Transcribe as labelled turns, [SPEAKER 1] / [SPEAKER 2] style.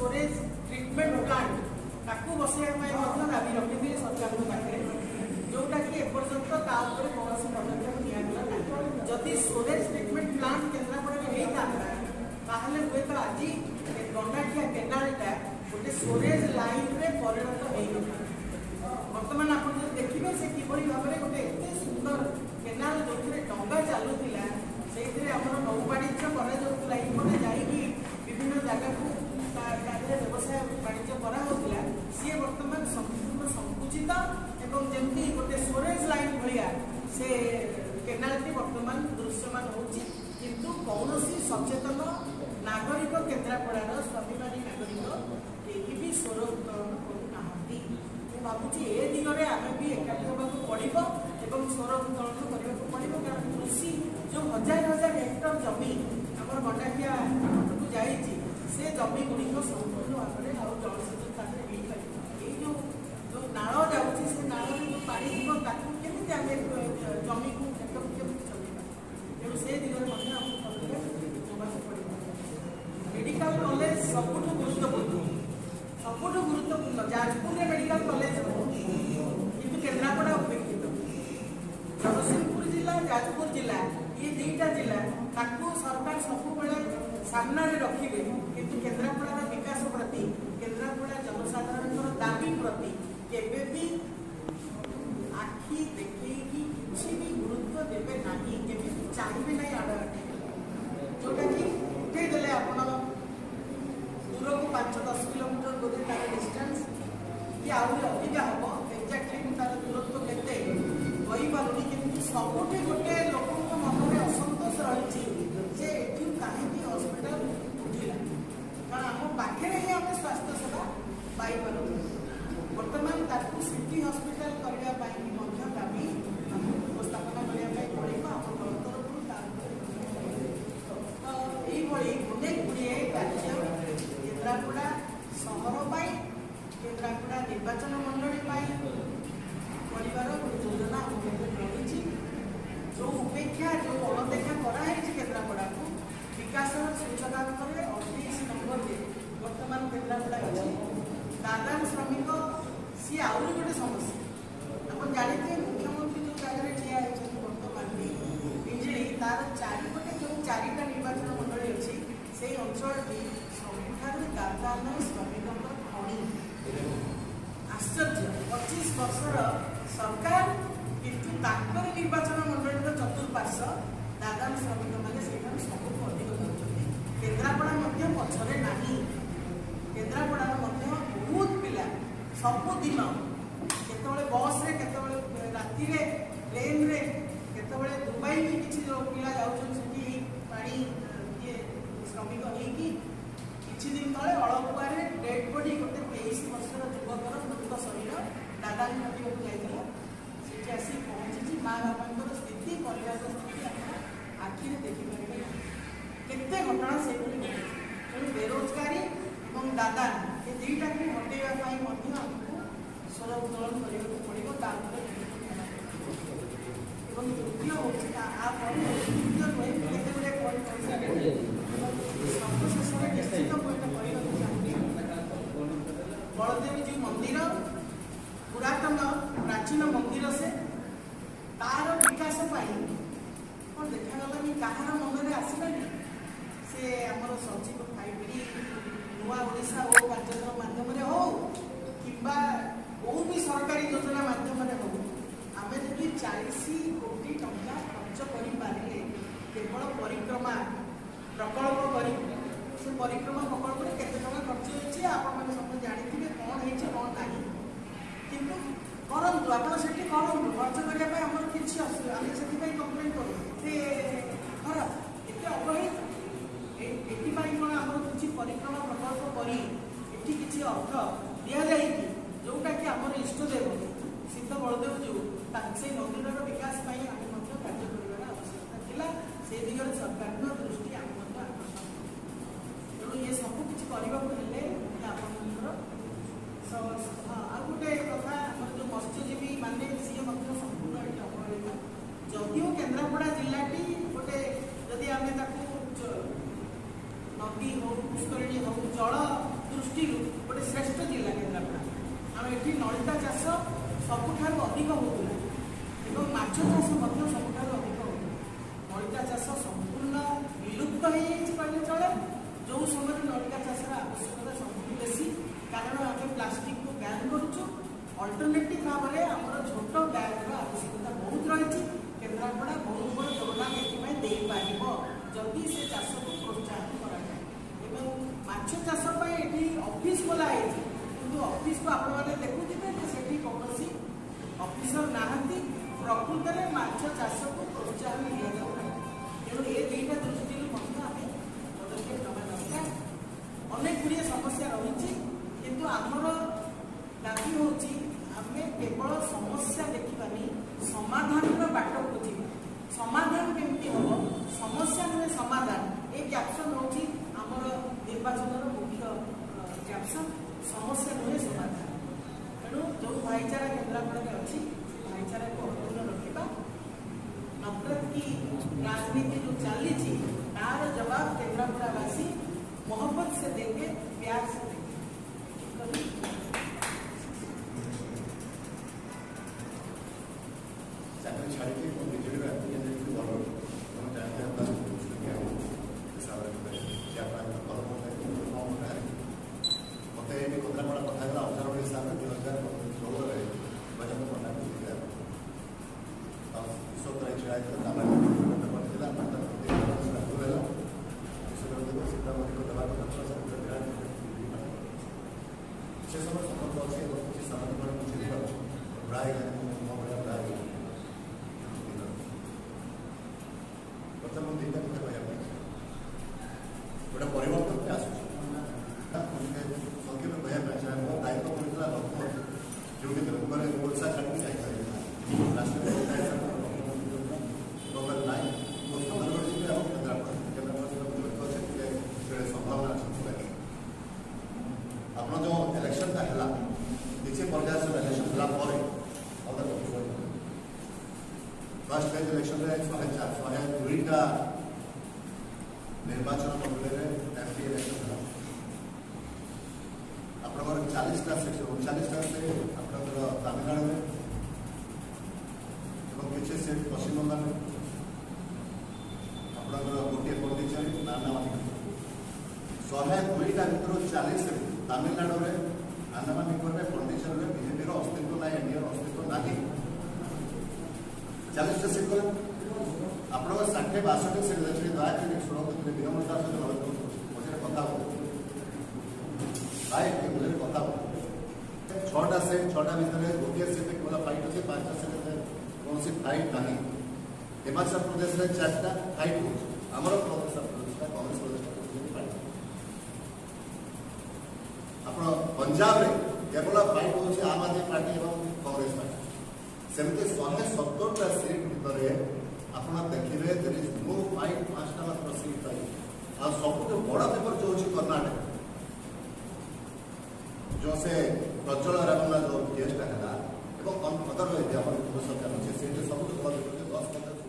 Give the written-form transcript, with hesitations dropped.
[SPEAKER 1] storage treatment plant ताकू बसैया दाबी रखी सरकार पाखे जोटा कि एपर्यंत कौन पदक्षेप निगला जदि स्टोरेज ट्रिटमेंट प्लांट केन्द्रापड़ा होता हुए तो आज गंडाखिया केनालटा गोटे स्टोरेज लाइन में परिणत हो बर्तमान आप देखिए से किभली भाव में गोटे एत सुंदर केनाल जो डंगा चलूला से नौ वाणिज्य करपटे जाकि विभिन्न जगह को व्यवसाय वाणिज्य कराला सी बर्तमान संपूर्ण संकुचित एवं जमी गोटे स्टोरेज लाइन भाया से केनालटी बर्तमान दृश्यमान होची किंतु कौन सचेतन नागरिक केन्द्रापड़ार स्वाभिमानी नागरिक केही भी स्वर उत्तोलन करूना भावुँ ए दिगरे आम भी एकाठी होगा पड़ो और स्वर उत्तोलन करने को पड़ो कारण कृषि जो हजार हजार हेक्टर जमी आम गंडाखिया को जाइए से जमी गुड़िक संपूर्ण भाव में आउ जलसेचन ताकि हो पार जो जो नाल जाऊँगी से नाल जो पा केमी आम जमी को खेत को केमी चलवा तेणु से दिगरे आमको पड़ो मेडिकल कॉलेज सबुठ गुरुत्वपूर्ण जाजपुर में मेडिकल कॉलेज किंतु केन्द्रापड़ा उपेक्षित जगतसिंहपुर जिला जाजपुर जिला ये दुईटा जिला ताकू सरकार सब सामने रखिए किंतु केन्द्रापड़ार विकास प्रति केन्द्रापड़ा जनसाधारण दाबी प्रति केबे भी आखि देखी किसी भी गुरुत्व देवे ना केमी चाहिए ना आड़ जोटा कि उठेदेले आप दूर को 5-10 किलोमीटर बोधे तार डिस्टेंस कि आहरी अधिका हम एक्जाक्टली तार दूरत्व केते कहीपरि कि सबुठी गोटे लोक मन में असंतोष रही जे ये कहीं हस्पिटाल उठिला कारण आम पाखे ही आम स्वास्थ्य सेवा पाइपर बर्तमान ताकू सिटी हस्पिटाल करने दाबी उपस्थापना करने पड़ेगा आप तरफ यही अनेक गुड़िए कार्य केन्द्रापड़ा सहर केन्द्रापड़ा निर्वाचन मंडली परिवार योजना रही जो उपेक्षा जो अणदेखा कराई केन्द्रापड़ा को विकास सूचकांक 28 नंबर बर्तमान केन्द्रापड़ा अच्छी दादान श्रमिक सी आहरी गोटे समस्या आप जानते मुख्यमंत्री जो जगह ठिया बर्तमान बिजे तार चारिपटे जो 4टा निर्वाचन मंडली अच्छी से अंचल सबुठ दादान श्रमिकों खणी आश्चर्य 25 वर्षर सरकार किंतु ताकर निर्वाचन मंडली चतुर्पार्श्व दादान श्रमिक मैंने सबुठ अधिक कर केन्द्रापड़ा पछरे ना केन्द्रापड़ा बहुत पिला सबुदिन केतबले बस रे केतबले राति रे प्लेन रे केतबले दुबई भी किसी जो पिला जाऊँगी पानी ये श्रमिक होगी किसी दिन तले अलपुआर डेड बॉडी गोटे 23 वर्षर युवकर मृत शरीर दादा नदी को जाता से आसी पहुँची माँ बापा स्थिति परिवार स्थिति आप आखिरे देखिपारे केते घटना से तेणु बेरोजगारी और दादा ये दुईटा को हटेवाई आमको स्वर उत्तोलन करने पड़ो तृतीय हूँ तृतीय नुहे केते गुड़े सर्वशेष निश्चित कहना चाहूँगी बलदेव जी मंदिर पुरातन प्राचीन मंदिर से तार विकास कौन देखागला कि कहार मन में आसलानी से आमर सचिव 5T नुआ ओडिशा ओ कार्यक्रम माध्यम हो कि कोई भी सरकारी योजना माध्यम हो आम जब 40 कोटी टंका खर्च करें केवल परिक्रमा प्रकल्प कर से परिक्रमा प्रकल्प में केते टंका खर्च होती आप सब जानते कौन है कौन ना किंतु करूँ आप करूँ खर्च करने आम किसी आम से कम्प्लेन करूँ खराब एत अवहेलित एपाई कौन आम किसी परिक्रमा प्रकल्प कर किसी अर्थ दि जाए जोटा कि आम इष्टदेव सिद्ध बलदेव जो से मंदिर विकास आम कार्य कर आवश्यकता था से दिगरे सरकार दृष्टि आम आकर्षण तेणु ये सब किसी करने आप गोटे कथा जो मत्स्यजीवी माने सी संपूर्ण ये अवहेलित जदिव केन्द्रापड़ा जिलाटी गोटे जदि आम नदी हो पुष्करिणी हो जल दृष्टि गोटे श्रेष्ठ जिला केन्द्रापड़ा आम ये नलिता चाष सबुठार अधिक होता है माछ चाष सबुठार अधिक होता नलिता चाष संपूर्ण विलुप्त हो कहले चले जो समय नलिता चाषर आवश्यकता सबुठ बेसी कारण आम प्लास्टिक को बैन करुचु अल्टरनेटिव भाव में आमर छोट बैग आवश्यकता बहुत रही केन्द्रापड़ा बहुत बड़ योगदान ये जदि से चाष को प्रोत्साहन कराए माछ चाष ये ऑफिस खोलाई कि ऑफिस को आपने देखुथे से कौन ऑफिसर नहांती प्रकृत में माछ चाष को प्रोत्साहन दि जाऊना तेणु ये दुईटा दृष्टि पदक्षेप नवा दरकार अनेक गुड़िया समस्या रही किंतु आमर दाबी हूँ आम केवल समस्या देखानी समाधान बाट खोज समाधान केमती हम समस्या नुहे समाधान ये कैप्शन हूँ आमर निर्वाचन मुख्य कैप्शन समस्या नुहे समाधान तेणु जो भाईचारा केन्द्रापड़ा अच्छी भाईचारा को अक्षुण्ण रखा नफरत की राजनीति जो चली तार जवाब केन्द्रापड़ावासी मोहब्बत से देंगे प्यार से देंगे
[SPEAKER 2] फर्स्ट फेज इलेक्शन निर्वाचन मंडल में एमपी इलेक्शन आप 40टा सीट 39टा से तमिलनाडु में किसी सीट पश्चिम बंगाल में आप गोटे पंडिचेरी नानामानी 102टा भर 40 सीट तमिलनाडु में आंदामान निकोबार में पंडिचेरी में बीजेपी अस्तित्व ना एनडीए अस्तित्व ना 40टा सीट को आप 60-62 सीट अच्छे दयाकोरी शुणु विनम्रता सहित मुझे कथा मुझे कथा 6टा सीट 6टा भितर गोटे सीट केवल फाइट अच्छे 5टा सीट कौन सी फाइट ना हिमाचल प्रदेश में 4टा फाइट होमर कांग्रेस प्रदेश आप पंजाब में केवल फाइट हो आम आदमी पार्टी और कांग्रेस पार्टी सेमती 170टा सीट भितर आप देखिए देयर इज नो फाइट 5टा मात्र सीट पाई आ सबुठ बड़ पेपर जो अच्छी कर्नाटक जो से प्रज्वल रेवन्ना जो केसटा है अदर सरकार अच्छे सबुठ बड़ 10-15